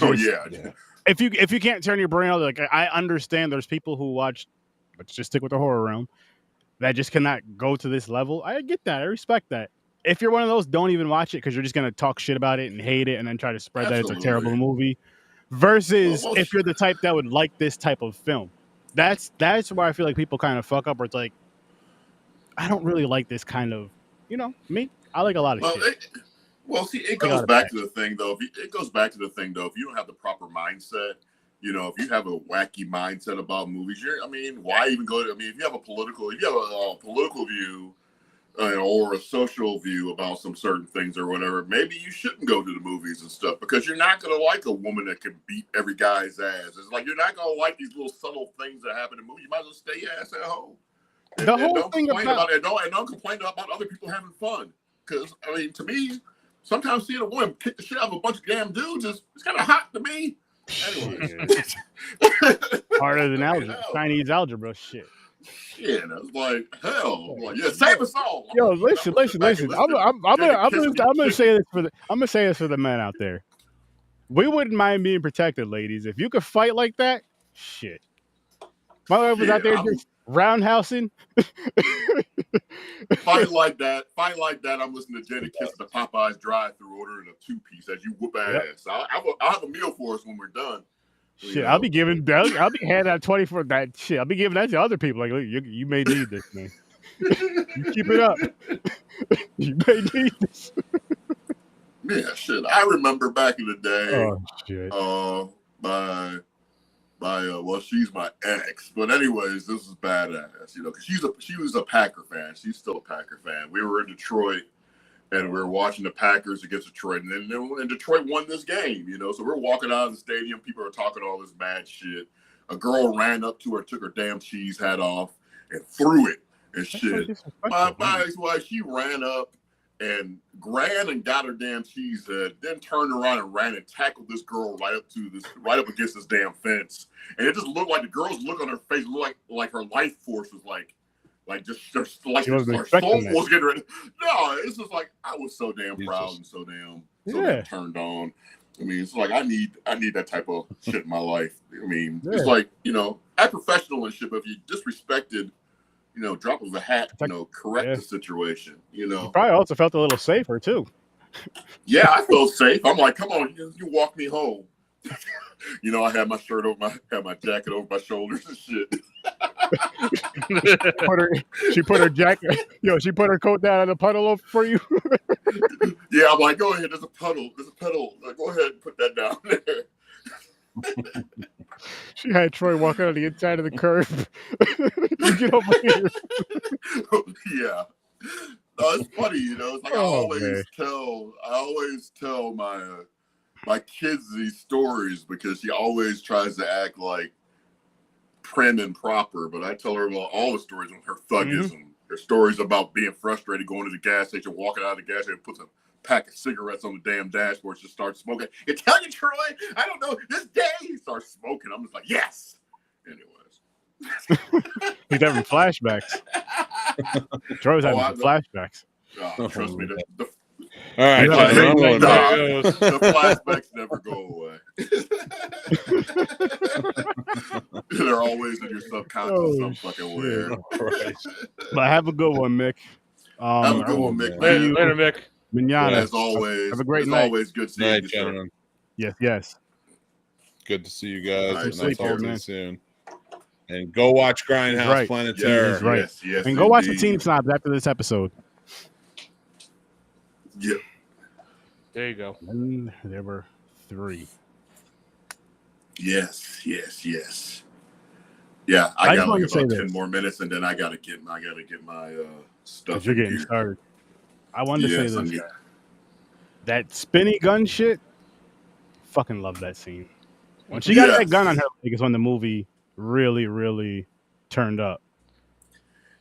If you can't turn your brain off, like I understand, there's people who watch. Let's just stick with the horror realm. That just cannot go to this level. I get that. I respect that. If you're one of those, don't even watch it because you're just gonna talk shit about it and hate it and then try to spread that it's a terrible movie. Versus if you're the type that would like this type of film. That's where I feel like people kind of fuck up. Where it's like, I don't really like this kind of, me. I like a lot of shit. It goes back to the thing though. If you don't have the proper mindset, if you have a wacky mindset about movies, why even go to? If you have a political view or a social view about some certain things or whatever, maybe you shouldn't go to the movies and stuff because you're not going to like a woman that can beat every guy's ass. It's like you're not going to like these little subtle things that happen in movies. You might as well stay your ass at home. Don't complain about other people having fun. Because to me, sometimes seeing a woman kick the shit out of a bunch of damn dudes it's kind of hot to me. Anyway, harder than algebra, Chinese algebra shit. Yeah, it's like hell. Save us all. Yo, listen. I'm gonna say this for the men out there. We wouldn't mind being protected, ladies. If you could fight like that, shit. My wife was out there just roundhousing. Fight like that. I'm listening to Jadakiss the Popeyes drive-through ordering a 2-piece as you whoop ass. I'll have a meal for us when we're done. Shit, I'll be handing out 20 for that shit. I'll be giving that to other people. Like, look, you may need this, man. You keep it up. You may need this. Yeah, shit. I remember back in the day. Oh shit. Well, she's my ex, but anyways, this is badass, because she was a Packer fan. She's still a Packer fan. We were in Detroit, and we were watching the Packers against Detroit, and Detroit won this game, you know. So we're walking out of the stadium, people are talking all this mad shit. A girl ran up to her, took her damn cheese hat off, and threw it and shit. My ex-wife, she ran up and got her damn cheese head, then turned around and ran and tackled this girl right up against this damn fence. And it just looked like the girl's look on her face looked like her life force was like her soul was getting ready. No, it's just like I was so damn proud and so damn turned on. I mean, it's like I need that type of shit in my life. I mean, it's like, you know, act professional and shit, but if you disrespected, you know, drop of a hat, you know, correct the situation, you know. You probably also felt a little safer too. Yeah, I felt safe. I'm like, come on, you walk me home. You know, I had my shirt over my jacket over my shoulders and shit. She put her jacket, she put her coat down in a puddle over for you. Yeah, I'm like, go ahead. There's a puddle. Like, go ahead and put that down there. She had Troy walking on the inside of the curve. Get over here. Yeah. No, it's funny, you know. It's like I always tell my kids these stories because she always tries to act like prim and proper, but I tell her about all the stories on her thuggism. Her stories about being frustrated, going to the gas station, walking out of the gas station, puts a pack of cigarettes on the damn dashboard, just starts smoking. You tell you, Troy, I don't know, this day he starts smoking. I'm just like, yes. Anyways. He's having flashbacks. Troy's having flashbacks. Oh, trust me. All right. The flashbacks never go away. They're always in your subconscious some fucking way. But have a good one, Mick. Have a good one, Mick. Later, Mick. Manana. As always. Have a great night. Always good seeing you, gentlemen. Yes. Good to see you guys. Nice. And I'll talk to you soon. And go watch Grindhouse Planet Terror. Right. Yes, and go watch the Team Snobs after this episode. Yep. There you go. And there were 3. Yes. Yeah, I got like about 10 more minutes, and then I gotta get my stuff. You're getting started. I wanted to say this. That spinny gun shit. Fucking love that scene. When she got that gun on her leg is when the movie really, really turned up.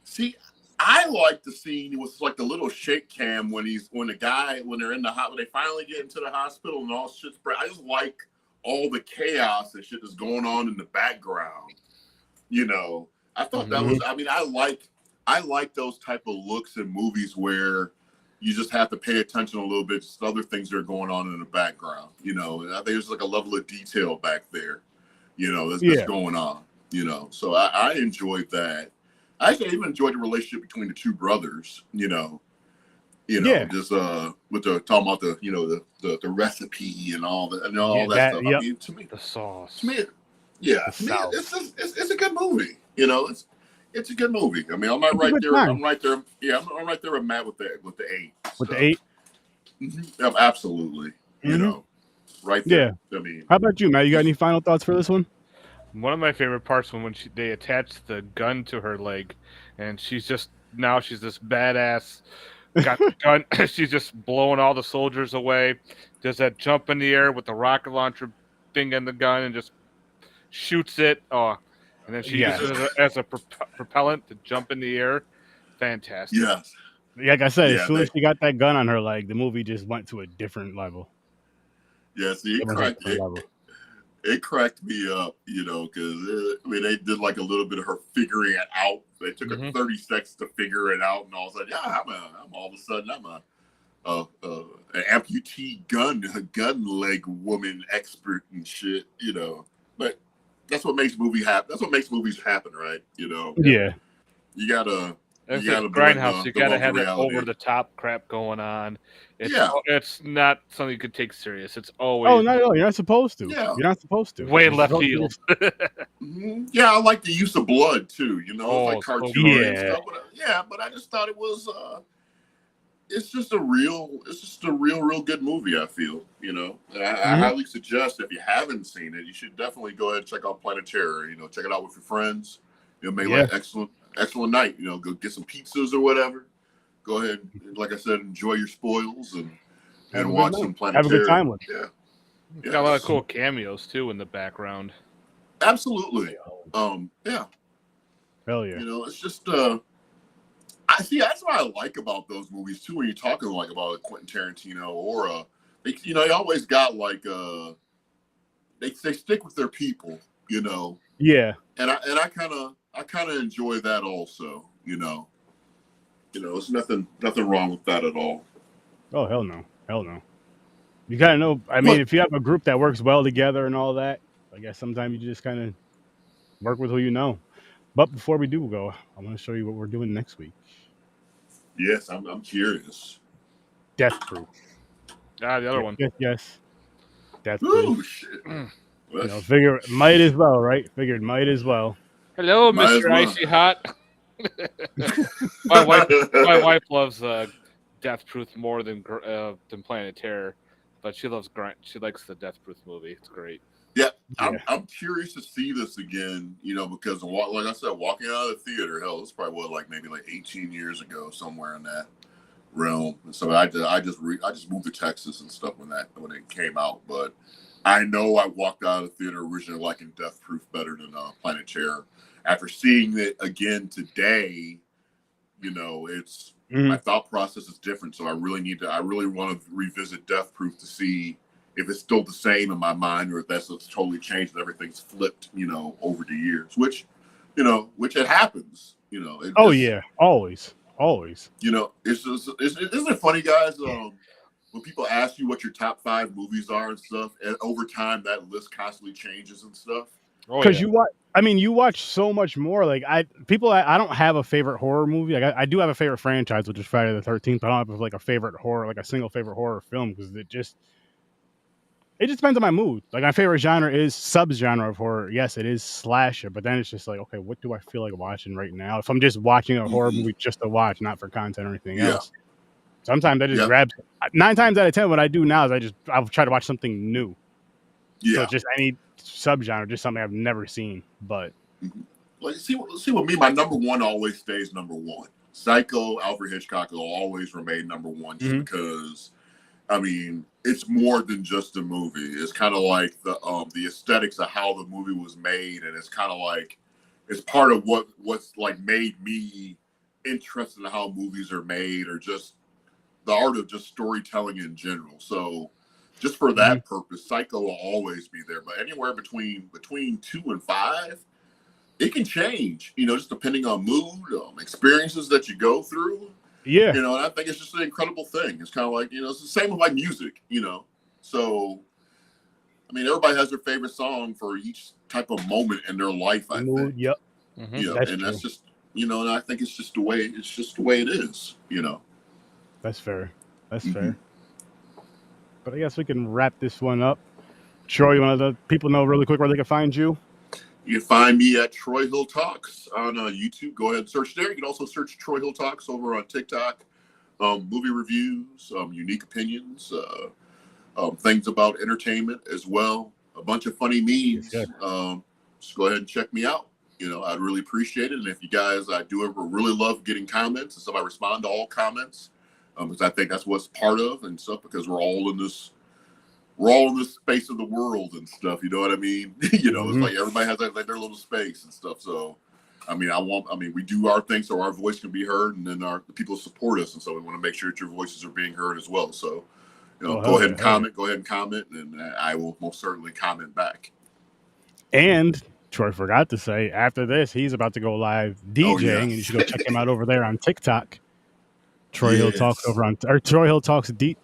See, I like the scene. It was like the little shake cam when they're in the when they finally get into the hospital and all shit's I just like all the chaos and shit that's going on in the background. You know, I thought that was. I mean, I like those type of looks in movies where you just have to pay attention a little bit to other things that are going on in the background. You know, and I think there's like a level of detail back there. You know, that's going on. You know, so I enjoyed that. I actually even enjoyed the relationship between the two brothers, just with the talking about the recipe and all that and all that stuff. I mean, to me, the sauce. To me, it's a good movie. You know, it's a good movie. I mean, I'm right there. I'm right there. Yeah, I'm right there with Matt with the 8. With the 8? Yeah, absolutely. You know, right there. Yeah. I mean, how about you, Matt? You got any final thoughts for this one? One of my favorite parts when they attach the gun to her leg, and she's this badass, got the gun. She's just blowing all the soldiers away. Does that jump in the air with the rocket launcher thing in the gun and just shoots it. Oh, and then she uses it as a propellant to jump in the air. Fantastic. Yes. Like I said, as soon as she got that gun on her leg, the movie just went to a different level. Yeah, see, it cracked me up, because they did like a little bit of her figuring it out. They took her 30 seconds to figure it out, and all of a sudden, I'm all of a sudden an amputee gun leg woman expert and shit, But that's what makes movies happen. That's what makes movies happen, right? Yeah. You gotta. Grindhouse, you gotta have that over the top crap going on. It's not something you could take serious. It's always. Oh no, you're not supposed to. Yeah. You're not supposed to. Way left field. Yeah, I like the use of blood too. Like cartoon and stuff. But I just thought it was. It's just a real good movie. I feel. I highly suggest if you haven't seen it, you should definitely go ahead and check out Planet Terror. Check it out with your friends. Make like excellent night. Go get some pizzas or whatever. go ahead. Like I said, enjoy your spoils and a watch good some night. Have a good Planetary. time with it. Yeah. It's got a lot of cool cameos too in the background. Absolutely. Yeah. Hell yeah. You know, it's just I see that's what I like about those movies too. When you're talking like about a Quentin Tarantino or you know, they always got like they stick with their people, you know. Yeah. And I kind of enjoy that also, you know. You know, it's nothing wrong with that at all. Oh hell no. Hell no. You kind of know. I mean, if you have a group that works well together and all that, I guess sometimes you just kind of work with who you know. But before we do go, I want to show you what we're doing next week. Yes, I'm curious. Death Proof. Ah, the other one. Yes. Death Ooh, Proof. shit. You know, figure might as well, right? Figured might as well. Hello, Might as Mr. well. Icy Hot. my wife loves Death Proof more than Planet Terror, but she loves She likes the Death Proof movie. It's great. Yeah, I'm curious to see this again, you know, because like I said, walking out of the theater, hell, it's probably maybe 18 years ago, somewhere in that realm. And so I just moved to Texas and stuff when it came out, but I know I walked out of the theater originally liking Death Proof better than Planet Terror. After seeing it again today, you know, it's my thought process is different. So I really want to revisit Death Proof to see if it's still the same in my mind or if that's totally changed and everything's flipped, you know, over the years, which it happens, you know. Yeah, always. You know, isn't it funny, guys? When people ask you what your top 5 movies are and stuff, and over time that list constantly changes and stuff. Because you watch so much more. Like I don't have a favorite horror movie. Like I do have a favorite franchise, which is Friday the 13th. But I don't have like a favorite horror, like a single favorite horror film, because it just depends on my mood. Like my favorite genre is subgenre of horror. Yes, it is slasher, but then it's just like, okay, what do I feel like watching right now? If I'm just watching a horror movie just to watch, not for content or anything else. Sometimes I just grab. 9 times out of 10, what I do now is I'll try to watch something new. Yeah. So just any subgenre, just something I've never seen. But like, see what me, my number one always stays number one. Psycho, Alfred Hitchcock will always remain number one just because, I mean, it's more than just a movie. It's kind of like the aesthetics of how the movie was made, and it's kind of like it's part of what's like made me interested in how movies are made, or just the art of just storytelling in general. So just for that purpose, Psycho will always be there. But anywhere between 2 and 5, it can change, you know, just depending on mood, experiences that you go through. Yeah. You know, and I think it's just an incredible thing. It's kind of like, you know, it's the same with like music, you know. So, I mean, everybody has their favorite song for each type of moment in their life, I think. Yep. You know, that's just, you know, and I think it's just the way it is, you know. That's fair. Fair. But I guess we can wrap this one up. Troy, you want to let people know really quick where they can find you? You can find me at Troy Hill Talks on YouTube. Go ahead and search there. You can also search Troy Hill Talks over on TikTok. Movie reviews, unique opinions, things about entertainment as well. A bunch of funny memes. Just go ahead and check me out. You know, I'd really appreciate it. And if you guys, I do ever really love getting comments, and so I respond to all comments because I think that's what's part of and stuff. Because we're all in this space of the world and stuff. You know what I mean? You know, it's like everybody has like their little space and stuff. So, I mean, we do our thing so our voice can be heard, and then the people support us, and so we want to make sure that your voices are being heard as well. So, you know, go ahead and comment, and I will most certainly comment back. And Troy forgot to say, after this, he's about to go live DJing, and you should go check him out over there on TikTok. Troy Hill Talks Troy Hill Talks Deep.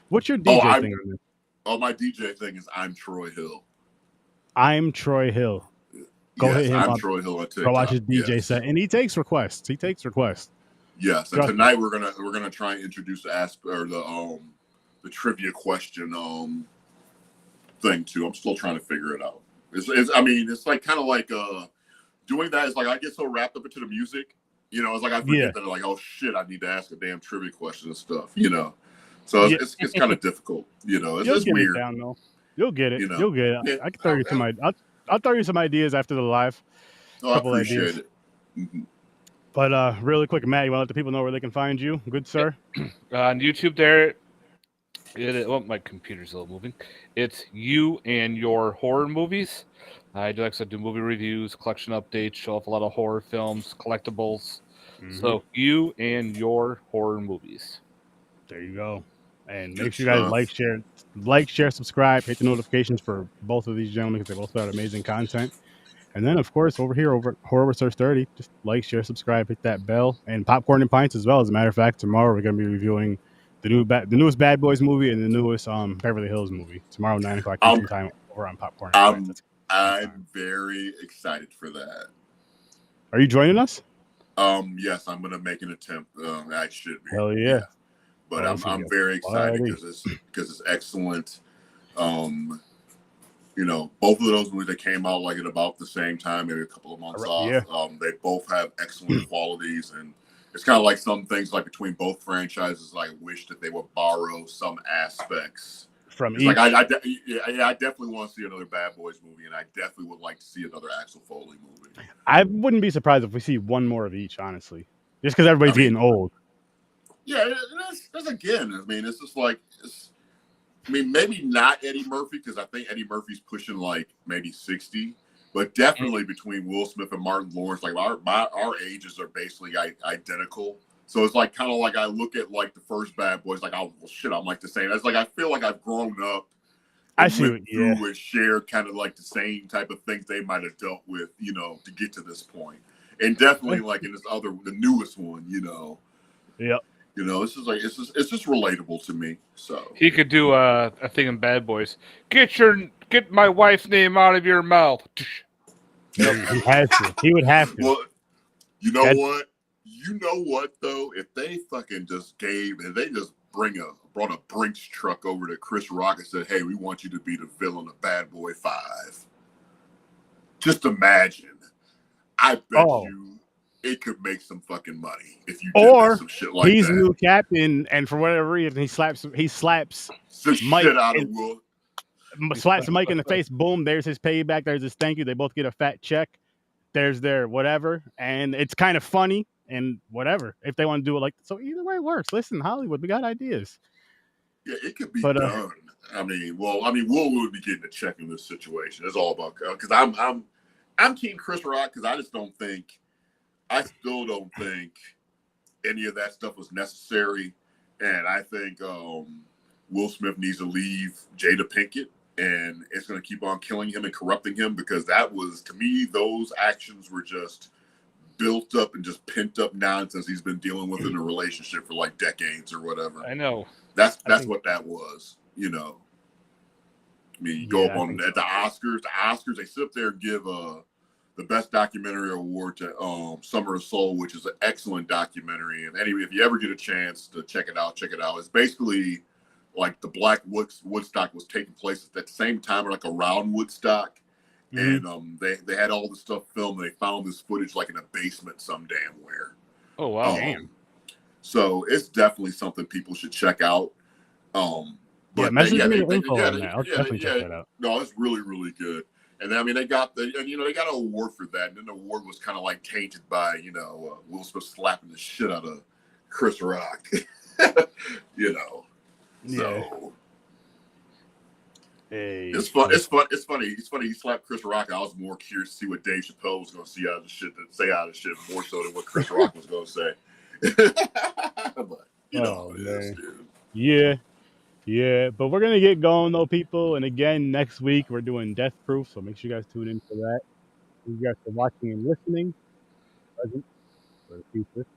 What's your DJ thing on this? Oh, my DJ thing is I'm Troy Hill. I'm Troy Hill. Go hit him up. Troy Hill on TikTok. Go watch his DJ set, and he takes requests. Yes, and tonight we're gonna try and introduce the trivia question thing too. I'm still trying to figure it out. It's like kind of like doing that is like I get so wrapped up into the music, you know. It's like I forget that like, oh shit, I need to ask a damn trivia question and stuff, you know. So it's kind of difficult, you know. It's just weird. It down, though. You'll get it. You know? You'll get it. Yeah. I can throw you some ideas. I'll throw you some ideas after the live. Oh, I appreciate it. Mm-hmm. But really quick, Matt, you want to let the people know where they can find you? Good sir. On YouTube, there. My computer's a little moving. It's you and your horror movies. I do do movie reviews, collection updates, show off a lot of horror films, collectibles. So you and your horror movies. There you go. And make sure you guys like, share, subscribe, hit the notifications for both of these gentlemen because they both put out amazing content. And then, of course, over here, over at Horror Research 30, just like, share, subscribe, hit that bell, and Popcorn and Pints as well. As a matter of fact, tomorrow we're going to be reviewing the newest Bad Boys movie and the newest Beverly Hills movie. Tomorrow, 9 o'clock Eastern time, over on Popcorn and Pints. I'm very excited for that. Are you joining us? Yes, I'm going to make an attempt. I should be. Hell yeah. But I'm very excited because it's excellent. You know, both of those movies that came out like at about the same time, maybe a couple of months off. Yeah. They both have excellent qualities, and it's kind of like some things like between both franchises. I wish that they would borrow some aspects from each. Like I definitely want to see another Bad Boys movie, and I definitely would like to see another Axel Foley movie. I wouldn't be surprised if we see one more of each, honestly, just because everybody's getting old. Yeah, that's again. I mean, it's just like maybe not Eddie Murphy because I think Eddie Murphy's pushing like maybe 60, but definitely between Will Smith and Martin Lawrence, like our ages are basically identical. So it's like kind of like I look at like the first Bad Boys, like oh well, shit, I'm like the same. It's like I feel like I've grown up. I see what and shared kind of like the same type of things they might have dealt with, you know, to get to this point. And definitely like in the newest one, you know. Yep. You know, it's just relatable to me. So he could do a thing in Bad Boys. Get my wife's name out of your mouth. He has to. He would have to. Well, you know what? You know what though? If they fucking just brought a Brinks truck over to Chris Rock and said, "Hey, we want you to be the villain of Bad Boy 5." Just imagine. I bet you. It could make some fucking money if you did some shit like that. He's the new captain, and for whatever reason, he slaps Mike shit out of Will. Slaps Mike in the face. Boom! There's his payback. There's his thank you. They both get a fat check. There's their whatever, and it's kind of funny and whatever if they want to do it like so. Either way works. Listen, Hollywood, we got ideas. Yeah, it could be done. I mean, Will would be getting a check in this situation. It's all about because I'm Team Chris Rock because I still don't think any of that stuff was necessary. And I think Will Smith needs to leave Jada Pinkett, and it's going to keep on killing him and corrupting him because that was, to me, those actions were just built up and just pent up nonsense he's been dealing with in a relationship for like decades or whatever. I know. That's what that was, you know. I mean, you go up on at the Oscars, they sit up there and give the Best Documentary Award to Summer of Soul, which is an excellent documentary. And anyway, if you ever get a chance to check it out. It's basically like the Black Woodstock was taking place at the same time, or like around Woodstock. Mm-hmm. And they had all this stuff filmed. And they found this footage like in a basement some damn where. Oh, wow. Damn. So it's definitely something people should check out. But message me the info on that. I'll definitely check that out. No, it's really, really good. And then, I mean, they got an award for that. And then the award was kind of like tainted by, Will Smith slapping the shit out of Chris Rock, you know. So it's fun. It's funny. He slapped Chris Rock. I was more curious to see what Dave Chappelle was going to say out of the shit more so than what Chris Rock was going to say. But you know it is, dude. Yeah, but we're gonna get going though, people. And again, next week we're doing Death Proof, so make sure you guys tune in for that. Thank you guys for watching and listening. Present for the future.